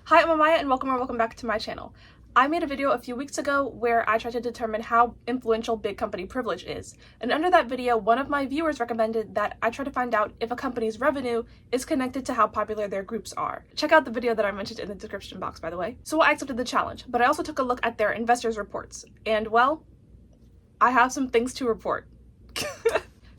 Hi, I'm Amaya and welcome back to my channel. I made a video a few weeks ago where I tried to determine how influential big company privilege is. And under that video, one of my viewers recommended that I try to find out if a company's revenue is connected to how popular their groups are. Check out the video that I mentioned in the description box, by the way. So I accepted the challenge, but I also took a look at their investors' reports. And well, I have some things to report.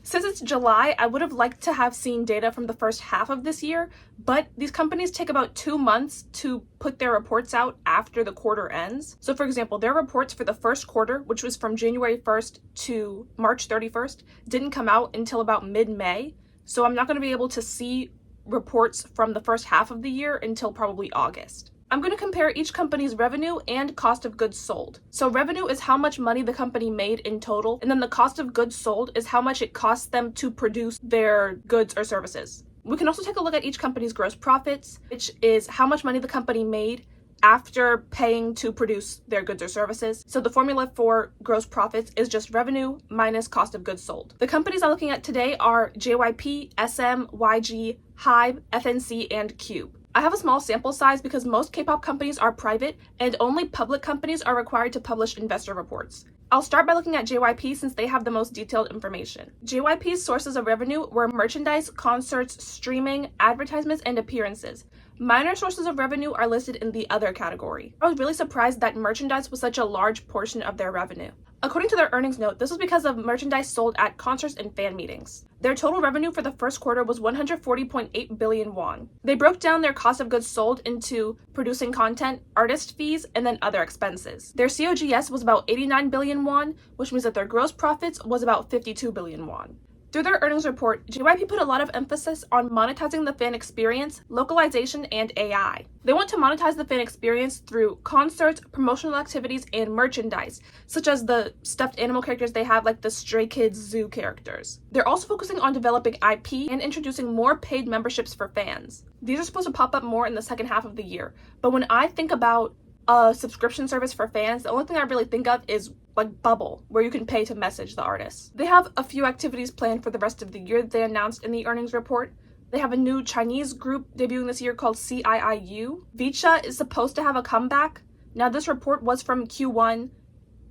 Since it's July, I would have liked to have seen data from the first half of this year, but these companies take about 2 months to put their reports out after the quarter ends. So for example, their reports for the first quarter, which was from January 1st to March 31st, didn't come out until about mid-May. So I'm not going to be able to see reports from the first half of the year until probably August. I'm going to compare each company's revenue and cost of goods sold. So revenue is how much money the company made in total, and then the cost of goods sold is how much it costs them to produce their goods or services. We can also take a look at each company's gross profits, which is how much money the company made after paying to produce their goods or services. So the formula for gross profits is just revenue minus cost of goods sold. The companies I'm looking at today are JYP, SM, YG, HYBE, FNC, and CUBE. I have a small sample size because most K-pop companies are private and only public companies are required to publish investor reports. I'll start by looking at JYP since they have the most detailed information. JYP's sources of revenue were merchandise, concerts, streaming, advertisements, and appearances. Minor sources of revenue are listed in the other category. I was really surprised that merchandise was such a large portion of their revenue. According to their earnings note, this was because of merchandise sold at concerts and fan meetings. Their total revenue for the first quarter was 140.8 billion won. They broke down their cost of goods sold into producing content, artist fees, and then other expenses. Their COGS was about 89 billion won, which means that their gross profits was about 52 billion won. Through their earnings report, JYP put a lot of emphasis on monetizing the fan experience, localization, and AI. They want to monetize the fan experience through concerts, promotional activities, and merchandise, such as the stuffed animal characters they have, like the Stray Kids zoo characters. They're also focusing on developing IP and introducing more paid memberships for fans. These are supposed to pop up more in the second half of the year, but when I think about a subscription service for fans, the only thing I really think of is like Bubble, where you can pay to message the artists. They have a few activities planned for the rest of the year that they announced in the earnings report. They have a new Chinese group debuting this year called CIIU. Vicha is supposed to have a comeback. Now this report was from Q1.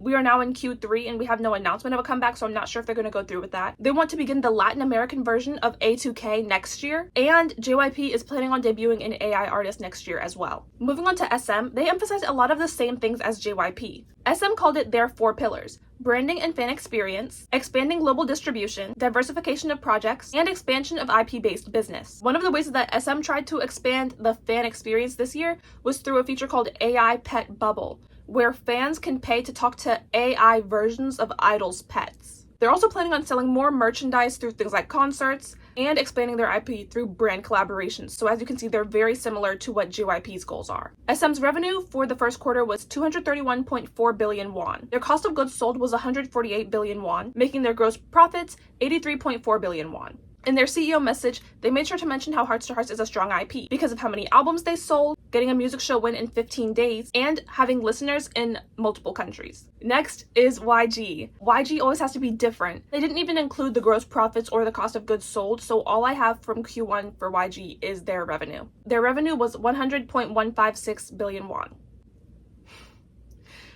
We are now in Q3 and we have no announcement of a comeback, so I'm not sure if they're going to go through with that. They want to begin the Latin American version of A2K next year, and JYP is planning on debuting an AI artist next year as well. Moving on to SM, they emphasize a lot of the same things as JYP. SM called it their 4 pillars: branding and fan experience, expanding global distribution, diversification of projects, and expansion of IP-based business. One of the ways that SM tried to expand the fan experience this year was through a feature called AI Pet Bubble, where fans can pay to talk to AI versions of idols' pets. They're also planning on selling more merchandise through things like concerts and expanding their IP through brand collaborations. So as you can see, they're very similar to what JYP's goals are. SM's revenue for the first quarter was 231.4 billion won. Their cost of goods sold was 148 billion won, making their gross profits 83.4 billion won. In their CEO message, they made sure to mention how Hearts to Hearts is a strong IP because of how many albums they sold, getting a music show win in 15 days, and having listeners in multiple countries. Next is YG. YG always has to be different. They didn't even include the gross profits or the cost of goods sold, so all I have from Q1 for YG is their revenue. Their revenue was 100.156 billion won.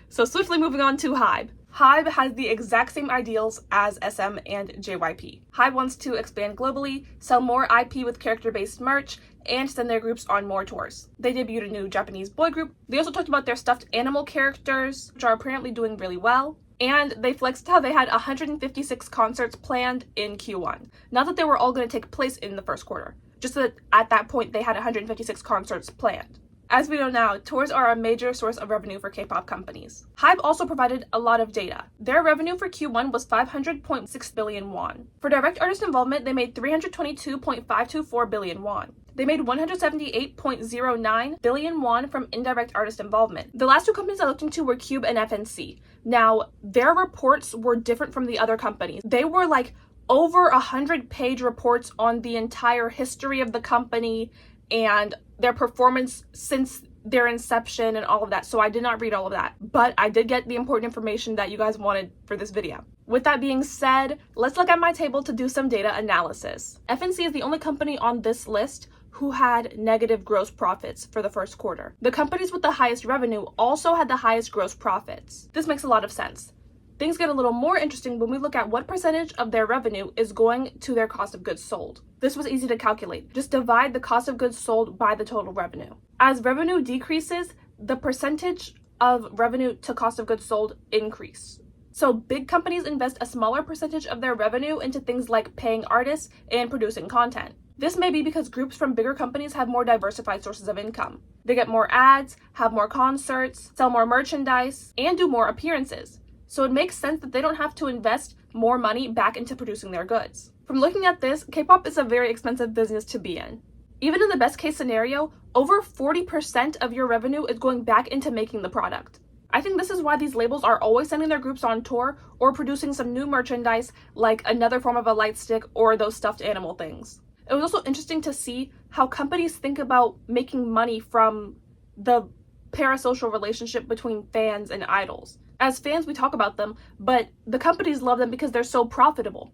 So swiftly moving on to HYBE. HYBE has the exact same ideals as SM and JYP. HYBE wants to expand globally, sell more IP with character-based merch, and send their groups on more tours. They debuted a new Japanese boy group. They also talked about their stuffed animal characters, which are apparently doing really well. And they flexed how they had 156 concerts planned in Q1. Not that they were all going to take place in the first quarter, just that at that point they had 156 concerts planned. As we know now, tours are a major source of revenue for K-pop companies. HYBE also provided a lot of data. Their revenue for Q1 was 500.6 billion won. For direct artist involvement, they made 322.524 billion won. They made 178.09 billion won from indirect artist involvement. The last 2 companies I looked into were CUBE and FNC. Now, their reports were different from the other companies. They were like over 100-page reports on the entire history of the company and their performance since their inception and all of that. So I did not read all of that, but I did get the important information that you guys wanted for this video. With that being said, let's look at my table to do some data analysis. FNC is the only company on this list who had negative gross profits for the first quarter. The companies with the highest revenue also had the highest gross profits. This makes a lot of sense. Things get a little more interesting when we look at what percentage of their revenue is going to their cost of goods sold. This was easy to calculate. Just divide the cost of goods sold by the total revenue. As revenue decreases, the percentage of revenue to cost of goods sold increase. So big companies invest a smaller percentage of their revenue into things like paying artists and producing content. This may be because groups from bigger companies have more diversified sources of income. They get more ads, have more concerts, sell more merchandise, and do more appearances. So it makes sense that they don't have to invest more money back into producing their goods. From looking at this, K-pop is a very expensive business to be in. Even in the best case scenario, over 40% of your revenue is going back into making the product. I think this is why these labels are always sending their groups on tour or producing some new merchandise like another form of a light stick or those stuffed animal things. It was also interesting to see how companies think about making money from the parasocial relationship between fans and idols. As fans, we talk about them, but the companies love them because they're so profitable.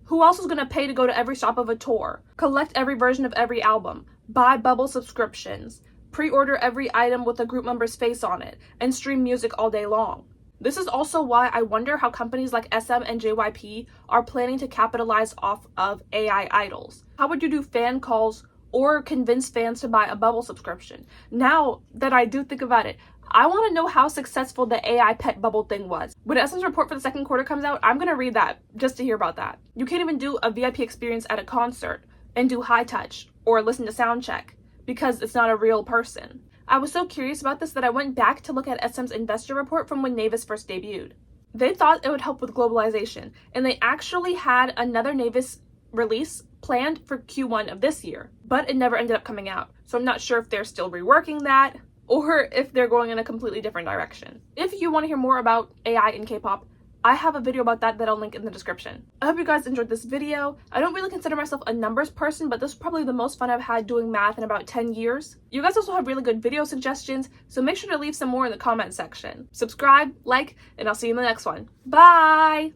Who else is going to pay to go to every stop of a tour, collect every version of every album, buy bubble subscriptions, pre-order every item with a group member's face on it, and stream music all day long? This is also why I wonder how companies like SM and JYP are planning to capitalize off of AI idols. How would you do fan calls or convince fans to buy a bubble subscription? Now that I do think about it, I want to know how successful the AI pet bubble thing was. When SM's report for the second quarter comes out, I'm going to read that just to hear about that. You can't even do a VIP experience at a concert and do high touch or listen to sound check because it's not a real person. I was so curious about this that I went back to look at SM's investor report from when Navis first debuted. They thought it would help with globalization, and they actually had another Navis release planned for Q1 of this year, but it never ended up coming out. So I'm not sure if they're still reworking that or if they're going in a completely different direction. If you want to hear more about AI in K-pop, I have a video about that I'll link in the description. I hope you guys enjoyed this video. I don't really consider myself a numbers person, but this is probably the most fun I've had doing math in about 10 years. You guys also have really good video suggestions, so make sure to leave some more in the comment section. Subscribe, like, and I'll see you in the next one. Bye!